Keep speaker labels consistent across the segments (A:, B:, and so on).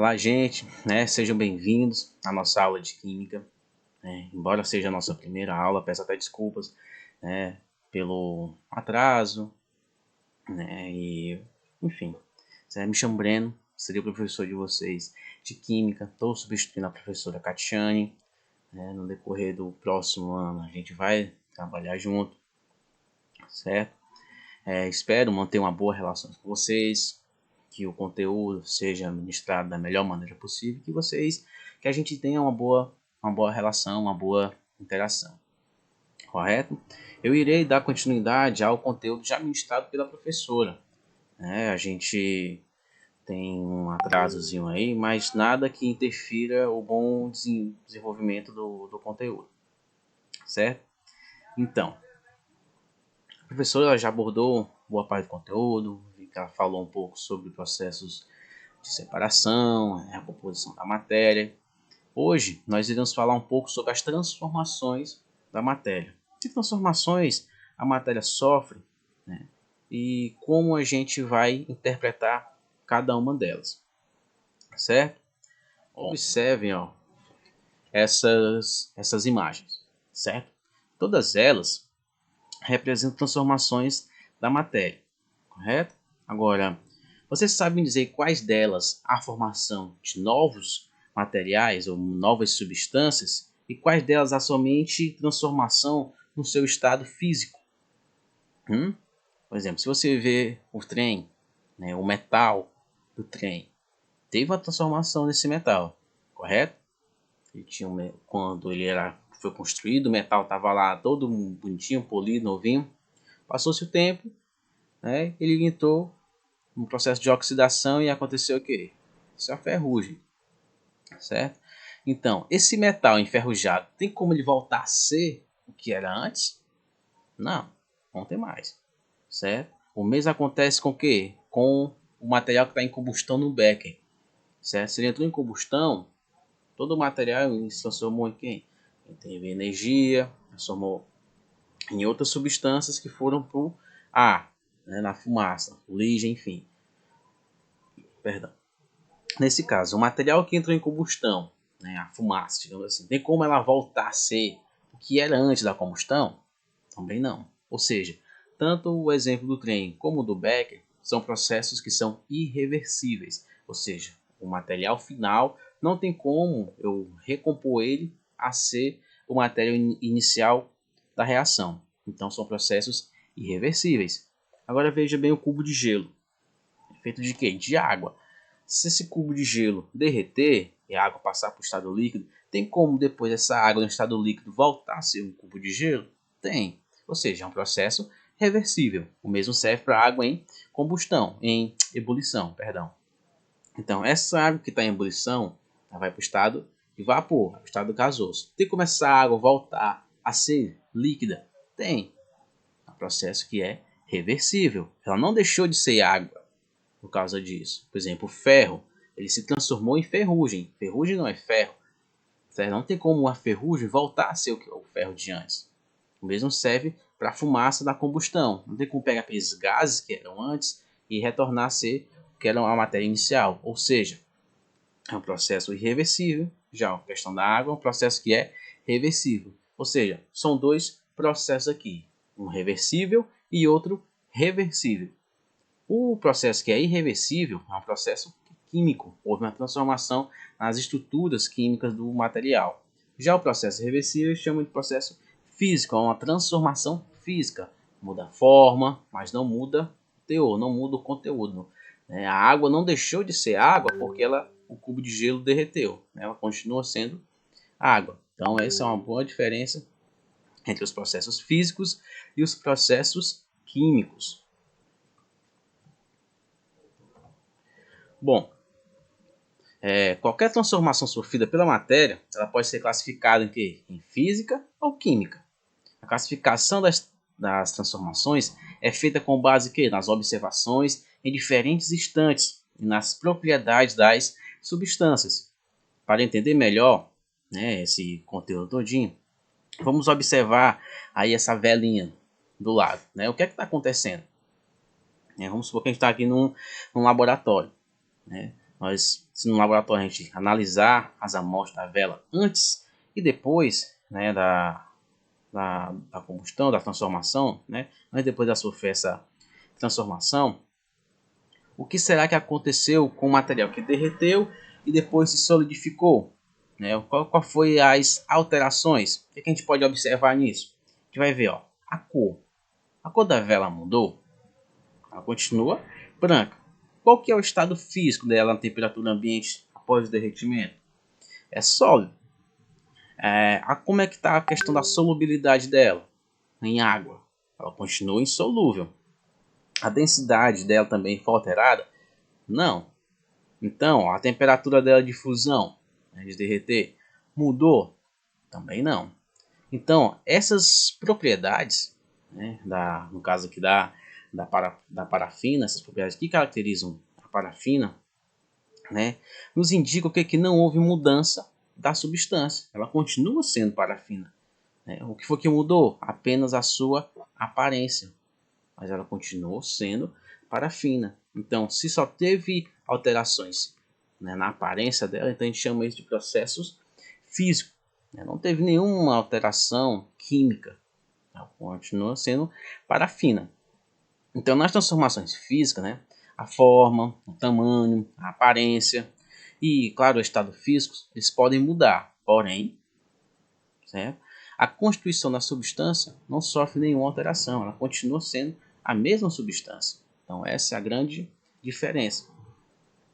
A: Olá, gente, sejam bem-vindos à nossa aula de Química. Embora seja a nossa primeira aula, peço até desculpas, pelo atraso, enfim. Me chamo Breno, seria o professor de vocês de Química. Estou substituindo a professora Catiane. No decorrer do próximo ano a gente vai trabalhar junto, certo? Espero manter uma boa relação com vocês, que o conteúdo seja ministrado da melhor maneira possível, que a gente tenha uma boa relação, uma boa interação, correto? Eu irei dar continuidade ao conteúdo já ministrado pela professora. A gente tem um atrasozinho aí, mas nada que interfira o bom desenvolvimento do conteúdo, certo? Então, a professora já abordou boa parte do conteúdo, ela falou um pouco sobre processos de separação, a composição da matéria. Hoje nós iremos falar um pouco sobre as transformações da matéria. Que transformações a matéria sofre, e como a gente vai interpretar cada uma delas, certo? Observem essas imagens, certo? Todas elas representam transformações da matéria, correto? Agora, vocês sabem dizer quais delas há formação de novos materiais ou novas substâncias e quais delas há somente transformação no seu estado físico? Por exemplo, se você vê o trem, o metal do trem, teve uma transformação nesse metal, correto? Quando ele foi construído, o metal estava lá todo bonitinho, polido, novinho. Passou-se o tempo, ele entrou no processo de oxidação e aconteceu o quê? Isso é a ferrugem, certo? Então, esse metal enferrujado, tem como ele voltar a ser o que era antes? Não tem mais, certo? O mesmo acontece com o quê? Com o material que está em combustão no Becker, certo? Se ele entrou em combustão, todo o material se transformou em quem? Ele teve energia, transformou em outras substâncias que foram para o ar, na fumaça, fuligem, enfim. Perdão. Nesse caso, o material que entrou em combustão, a fumaça, digamos assim, tem como ela voltar a ser o que era antes da combustão? Também não. Ou seja, tanto o exemplo do trem como do Becker são processos que são irreversíveis. Ou seja, o material final não tem como eu recompor ele a ser o material inicial da reação. Então são processos irreversíveis. Agora veja bem o cubo de gelo. É feito de quê? De água. Se esse cubo de gelo derreter e a água passar para o estado líquido, tem como depois essa água no estado líquido voltar a ser um cubo de gelo? Tem. Ou seja, é um processo reversível. O mesmo serve para a água em combustão, em ebulição, perdão. Então, essa água que está em ebulição, ela vai para o estado de vapor, para o estado gasoso. Tem como essa água voltar a ser líquida? Tem. É um processo que é reversível. Ela não deixou de ser água por causa disso. Por exemplo, o ferro, ele se transformou em ferrugem. Ferrugem não é ferro. Não tem como a ferrugem voltar a ser o ferro de antes. O mesmo serve para a fumaça da combustão. Não tem como pegar aqueles gases que eram antes e retornar a ser o que era a matéria inicial. Ou seja, é um processo irreversível. Já a questão da água é um processo que é reversível. Ou seja, são dois processos aqui. Um reversível e outro reversível. O processo que é irreversível é um processo químico. Houve uma transformação nas estruturas químicas do material. Já o processo reversível chama de processo físico, é uma transformação física. Muda a forma, mas não muda o teor, não muda o conteúdo. A água não deixou de ser água porque o cubo de gelo derreteu. Ela continua sendo água. Então essa é uma boa diferença entre os processos físicos e os processos químicos. Bom, qualquer transformação sofrida pela matéria, ela pode ser classificada em quê? Em física ou química. A classificação das transformações é feita com base que nas observações em diferentes instantes e nas propriedades das substâncias. Para entender melhor esse conteúdo todinho, vamos observar aí essa velinha do lado. O que é que está acontecendo? Vamos supor que a gente está aqui num laboratório. Se no laboratório a gente analisar as amostras da vela antes e depois, né, da combustão, da transformação, né, antes e depois da sofrer essa transformação, o que será que aconteceu com o material que derreteu e depois se solidificou? Né? Qual foi as alterações? O que a gente pode observar nisso? A gente vai ver, ó, a cor. A cor da vela mudou? Ela continua branca. Qual que é o estado físico dela na temperatura ambiente após o derretimento? É sólido. Como é que está a questão da solubilidade dela em água? Ela continua insolúvel. A densidade dela também foi alterada? Não. Então, a temperatura dela de fusão, né, de derreter, mudou? Também não. Então, essas propriedades, né, no caso aqui da parafina, essas propriedades que caracterizam a parafina, né, nos indicam que não houve mudança da substância. Ela continua sendo parafina. Né? O que foi que mudou? Apenas a sua aparência. Mas ela continuou sendo parafina. Então, se só teve alterações, né, na aparência dela, então a gente chama isso de processos físicos. Né? Não teve nenhuma alteração química. Ela continua sendo parafina. Então, nas transformações físicas, né, a forma, o tamanho, a aparência e, claro, o estado físico, eles podem mudar. Porém, certo? A constituição da substância não sofre nenhuma alteração. Ela continua sendo a mesma substância. Então, essa é a grande diferença,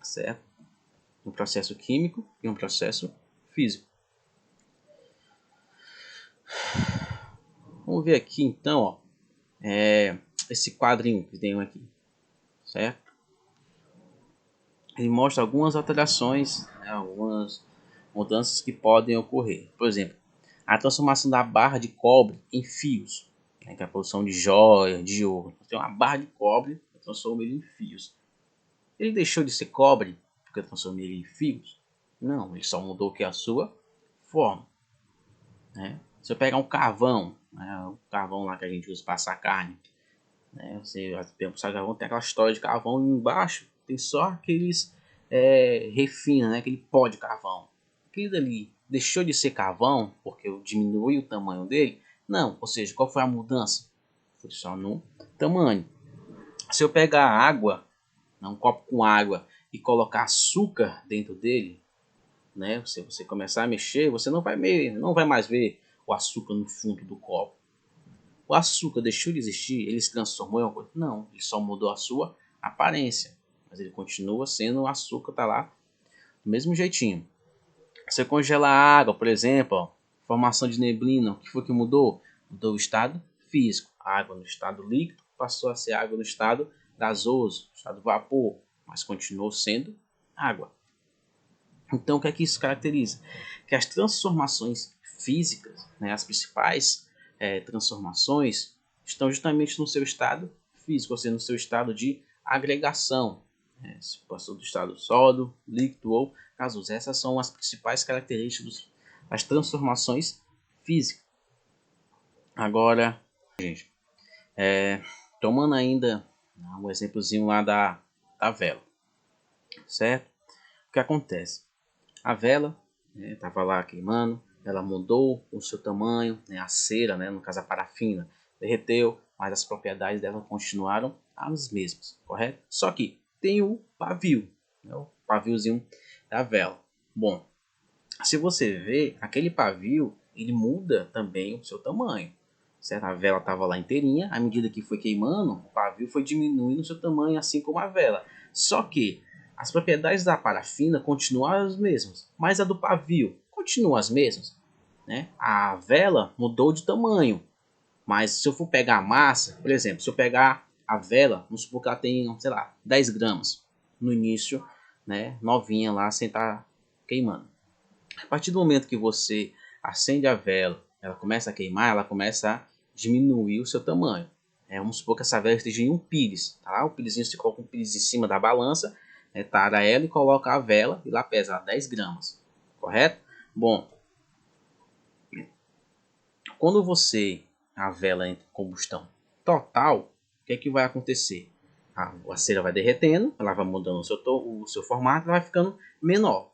A: certo? Um processo químico e um processo físico. Vamos ver aqui, então, ó, esse quadrinho que tem aqui, certo? Ele mostra algumas alterações, né, algumas mudanças que podem ocorrer. Por exemplo, a transformação da barra de cobre em fios, né, que é a produção de joia, de ouro. Tem uma barra de cobre, eu transformo ele em fios. Ele deixou de ser cobre porque eu transformei ele em fios? Não, ele só mudou que a sua forma. Né? Se eu pegar um carvão, né, o carvão lá que a gente usa para assar carne, né, você tem carvão, tem aquela história de carvão e embaixo tem só aqueles refina, né, aquele pó de carvão. Aquilo ali deixou de ser carvão porque eu diminui o tamanho dele? Não, ou seja, qual foi a mudança? Foi só no tamanho. Se eu pegar água, um copo com água e colocar açúcar dentro dele, né? Se você começar a mexer, você não vai mais ver o açúcar no fundo do copo. O açúcar deixou de existir, ele se transformou em uma coisa? Não, ele só mudou a sua aparência, mas ele continua sendo o açúcar, tá lá do mesmo jeitinho. Você congela a água, por exemplo, ó, formação de neblina, o que foi que mudou? Mudou o estado físico. A água no estado líquido passou a ser água no estado gasoso, estado vapor, mas continuou sendo água. Então, o que é que isso caracteriza? Que as transformações físicas, né, as principais transformações, estão justamente no seu estado físico, ou seja, no seu estado de agregação. Né, se passou do estado sólido, líquido ou gasoso. Essas são as principais características das transformações físicas. Agora, gente, tomando ainda um exemplozinho lá da vela, certo? O que acontece? A vela estava lá queimando, ela mudou o seu tamanho, né, a cera, né, no caso a parafina, derreteu, mas as propriedades dela continuaram as mesmas, correto? Só que tem o pavio, né, o paviozinho da vela. Bom, se você vê, aquele pavio, ele muda também o seu tamanho, certo? A vela estava lá inteirinha, à medida que foi queimando, o pavio foi diminuindo o seu tamanho, assim como a vela. Só que as propriedades da parafina continuaram as mesmas, mas a do pavio continua as mesmas. Né? A vela mudou de tamanho, mas se eu for pegar a massa, por exemplo, se eu pegar a vela, vamos supor que ela tem, sei lá, 10 gramas no início, né, novinha lá, sem estar queimando. A partir do momento que você acende a vela, ela começa a queimar, ela começa a diminuir o seu tamanho. Vamos supor que essa vela esteja em um pires. Tá? O pirezinho, você coloca um pires em cima da balança, tara ela e coloca a vela e lá pesa 10 gramas. Correto? Bom, quando a vela entra em combustão total, o que é que vai acontecer? A cera vai derretendo, ela vai mudando o seu formato, ela vai ficando menor.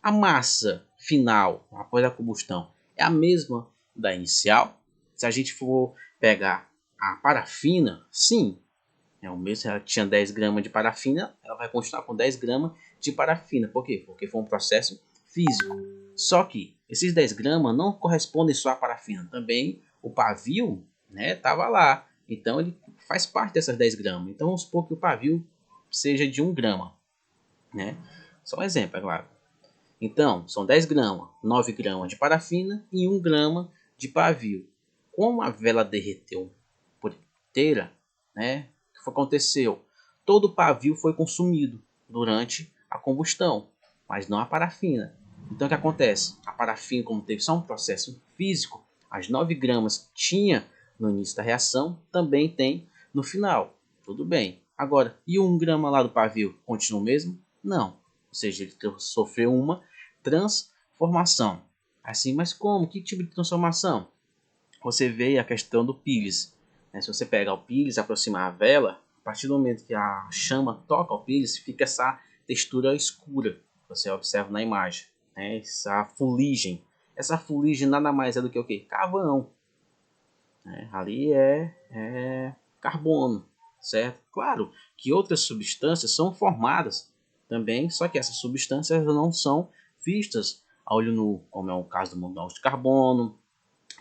A: A massa final, após a combustão, é a mesma da inicial. Se a gente for pegar a parafina, sim, é o mesmo. Se ela tinha 10 gramas de parafina, ela vai continuar com 10 gramas de parafina. Por quê? Porque foi um processo físico. Só que esses 10 gramas não correspondem só à parafina. Também o pavio estava lá. Então ele faz parte dessas 10 gramas. Então vamos supor que o pavio seja de 1 grama. Né? Só um exemplo, é claro. Então, são 10 gramas, 9 gramas de parafina e 1 grama de pavio. Como a vela derreteu por inteira, né? O que aconteceu? Todo o pavio foi consumido durante a combustão, mas não a parafina. Então, o que acontece? A parafina, como teve só um processo físico, as 9 gramas que tinha no início da reação, também tem no final. Tudo bem. Agora, e o 1 grama lá do pavio? Continua o mesmo? Não. Ou seja, ele sofreu uma transformação. Assim, mas como? Que tipo de transformação? Você vê a questão do pires. Se você pegar o pires e aproximar a vela, a partir do momento que a chama toca o pires, fica essa textura escura. Você observa na imagem. Essa fuligem. Essa fuligem nada mais é do que o quê? Carvão. Ali é carbono, certo? Claro que outras substâncias são formadas também, só que essas substâncias não são vistas a olho nu, como é o caso do monóxido de carbono,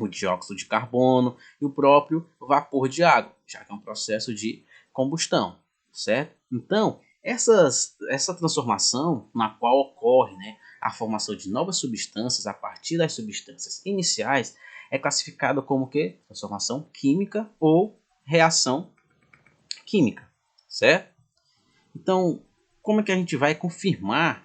A: o dióxido de carbono e o próprio vapor de água, já que é um processo de combustão, certo? Então, essa transformação na qual ocorre a formação de novas substâncias a partir das substâncias iniciais é classificada como que? Transformação química ou reação química, certo? Então, como é que a gente vai confirmar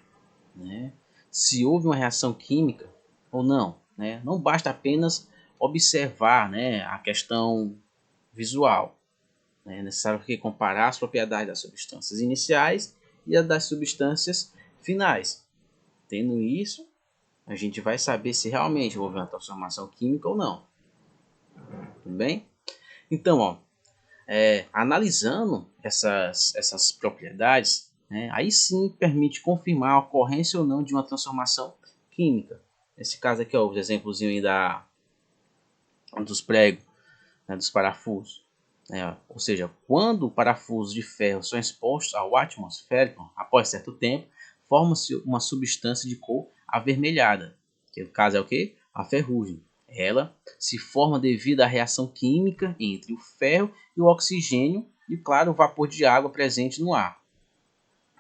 A: se houve uma reação química ou não? Não basta apenas observar a questão visual. É necessário que comparar as propriedades das substâncias iniciais e as das substâncias finais. Tendo isso, a gente vai saber se realmente houve uma transformação química ou não. Tudo bem? Então, analisando essas propriedades, aí sim permite confirmar a ocorrência ou não de uma transformação química. Nesse caso aqui, o exemplozinho aí dos pregos, dos parafusos. Ou seja, quando parafusos de ferro são expostos ao atmosférico, após certo tempo, forma-se uma substância de cor avermelhada, que no caso é o que? A ferrugem. Ela se forma devido à reação química entre o ferro e o oxigênio e, claro, o vapor de água presente no ar.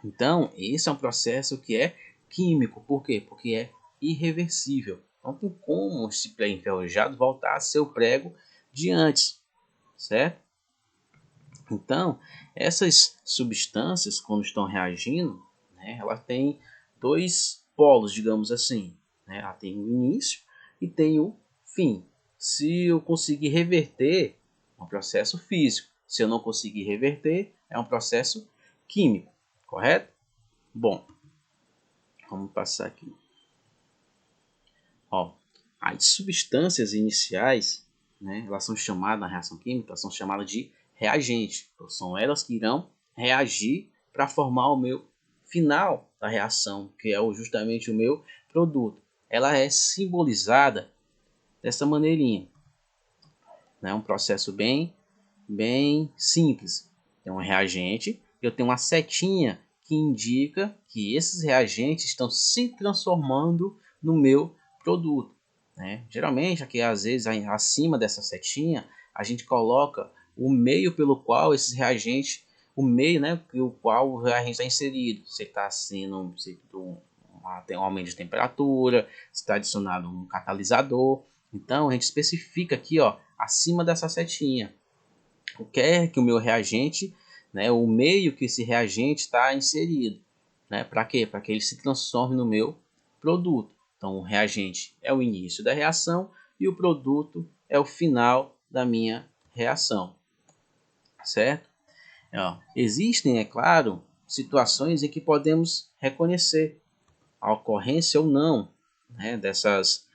A: Então, esse é um processo que é químico. Por quê? Porque é irreversível. Não tem como esse prego enferrujado voltar a ser o prego de antes, certo? Então, essas substâncias, quando estão reagindo, ela tem dois polos, digamos assim. Ela tem o início e tem o fim. Se eu conseguir reverter, é um processo físico. Se eu não conseguir reverter, é um processo químico. Correto? Bom, vamos passar aqui. As substâncias iniciais, elas são chamadas, na reação química, são chamadas de reagente. Então, são elas que irão reagir para formar o meu final da reação, que é justamente o meu produto. Ela é simbolizada dessa maneirinha. É um processo bem simples. Tem um reagente, eu tenho uma setinha que indica que esses reagentes estão se transformando no meu produto. Geralmente, aqui às vezes acima dessa setinha, a gente coloca o meio pelo qual esses reagentes, o meio pelo qual o reagente está inserido. Se está sendo tem um aumento de temperatura, se está adicionado um catalisador. Então a gente especifica aqui, acima dessa setinha, o que é que o meu reagente, o meio que esse reagente está inserido. Para quê? Para que ele se transforme no meu produto. Então, o reagente é o início da reação e o produto é o final da minha reação. Certo? Existem, é claro, situações em que podemos reconhecer a ocorrência ou não dessas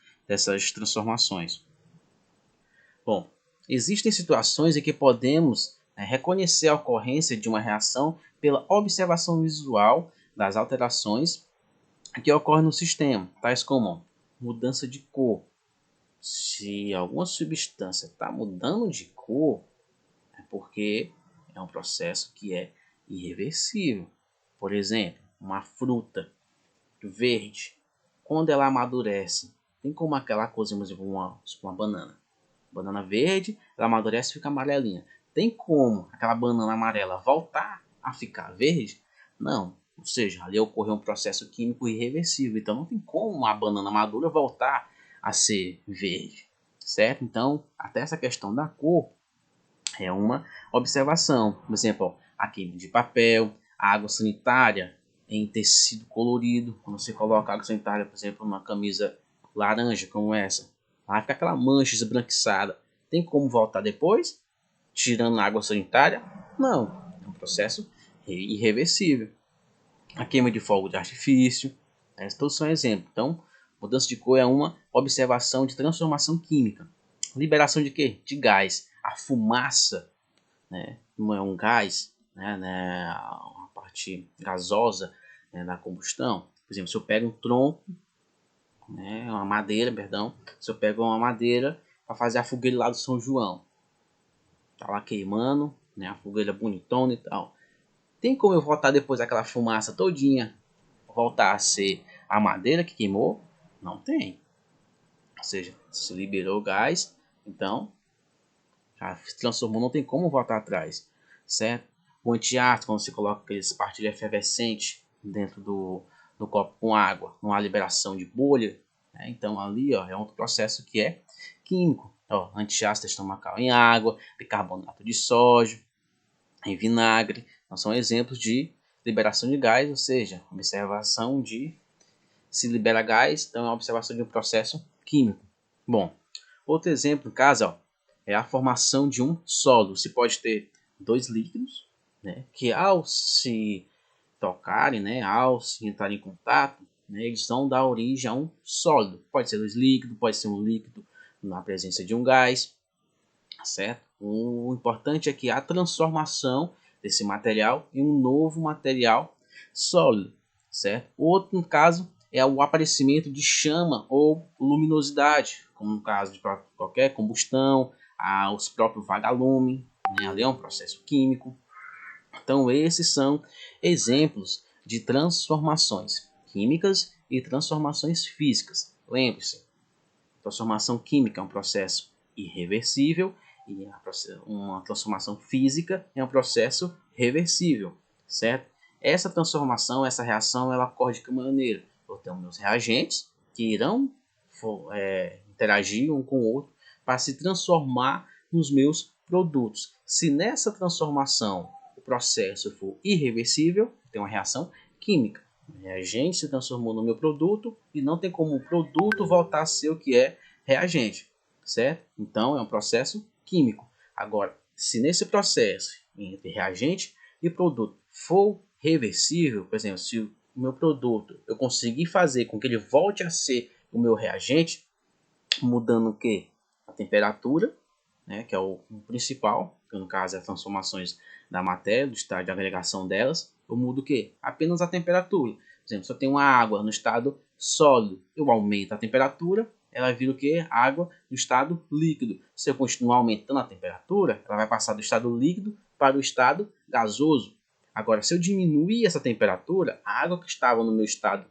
A: transformações. Bom, existem situações em que podemos reconhecer a ocorrência de uma reação pela observação visual das alterações que ocorrem no sistema, tais como mudança de cor. Se alguma substância está mudando de cor, é porque é um processo que é irreversível. Por exemplo, uma fruta verde, quando ela amadurece, tem como aquela coisa, por exemplo, uma banana. Banana verde, ela amadurece e fica amarelinha. Tem como aquela banana amarela voltar a ficar verde? Não. Ou seja, ali ocorreu um processo químico irreversível. Então não tem como a banana madura voltar a ser verde. Certo? Então, até essa questão da cor é uma observação. Por exemplo, a queima de papel, a água sanitária em tecido colorido. Quando você coloca água sanitária, por exemplo, numa camisa laranja como essa, vai ficar aquela mancha esbranquiçada. Tem como voltar depois? Tirando a água sanitária? Não. É um processo irreversível. A queima de fogo de artifício. Todos são exemplos. Então, mudança de cor é uma observação de transformação química. Liberação de quê? De gás. A fumaça, né, não é um gás, né, a parte gasosa, né, da combustão. Por exemplo, se eu pego um tronco, né, uma madeira, perdão, se eu pego uma madeira para fazer a fogueira lá do São João, tá lá queimando, né, a fogueira bonitona e tal. Tem como eu voltar depois daquela fumaça todinha, voltar a ser a madeira que queimou? Não tem. Ou seja, se liberou o gás, então já se transformou, não tem como voltar atrás, certo? O antiácido, quando você coloca aqueles partilha efervescente dentro do copo com água, não há liberação de bolha, né? Então ali, ó, é outro processo que é químico. Ó, antiácido estomacal em água, bicarbonato de sódio, em vinagre. Então, são exemplos de liberação de gás, ou seja, observação de se libera gás, então é uma observação de um processo químico. Bom, outro exemplo, no caso, ó, é a formação de um sólido. Se pode ter dois líquidos, né, que ao se tocarem, né, ao se entrarem em contato, né, eles vão dar origem a um sólido. Pode ser dois líquidos, pode ser um líquido na presença de um gás, certo? O importante é que a transformação desse material em um novo material sólido, certo? Outro caso é o aparecimento de chama ou luminosidade, como no caso de qualquer combustão, os próprios vagalumes, né? Ali é um processo químico. Então esses são exemplos de transformações químicas e transformações físicas. Lembre-se, transformação química é um processo irreversível e uma transformação física é um processo reversível, certo? Essa transformação, essa reação, ela ocorre de que maneira? Eu tenho meus reagentes que irão interagir um com o outro para se transformar nos meus produtos. Se nessa transformação o processo for irreversível, tem uma reação química. O reagente se transformou no meu produto e não tem como o produto voltar a ser o que é reagente, certo? Então é um processo químico. Agora, se nesse processo entre reagente e produto for reversível, por exemplo, se o meu produto eu conseguir fazer com que ele volte a ser o meu reagente, mudando o que? A temperatura, né, que é o principal, que no caso é as transformações da matéria, do estado de agregação delas, eu mudo o que? Apenas a temperatura. Por exemplo, se eu tenho uma água no estado sólido, eu aumento a temperatura, ela vira o que? Água no estado líquido. Se eu continuar aumentando a temperatura, ela vai passar do estado líquido para o estado gasoso. Agora, se eu diminuir essa temperatura, a água que estava no meu estado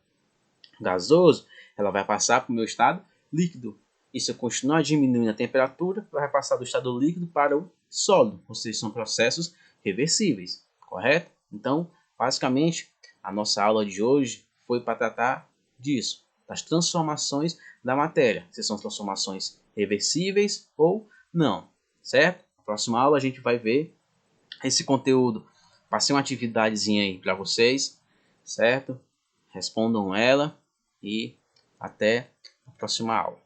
A: gasoso, ela vai passar para o meu estado líquido. E se eu continuar diminuindo a temperatura, vai passar do estado líquido para o sólido, ou seja, são processos reversíveis, correto? Então, basicamente, a nossa aula de hoje foi para tratar disso, das transformações da matéria, se são transformações reversíveis ou não, certo? Na próxima aula a gente vai ver esse conteúdo. Passei uma atividadezinha aí para vocês, certo? Respondam ela e até a próxima aula.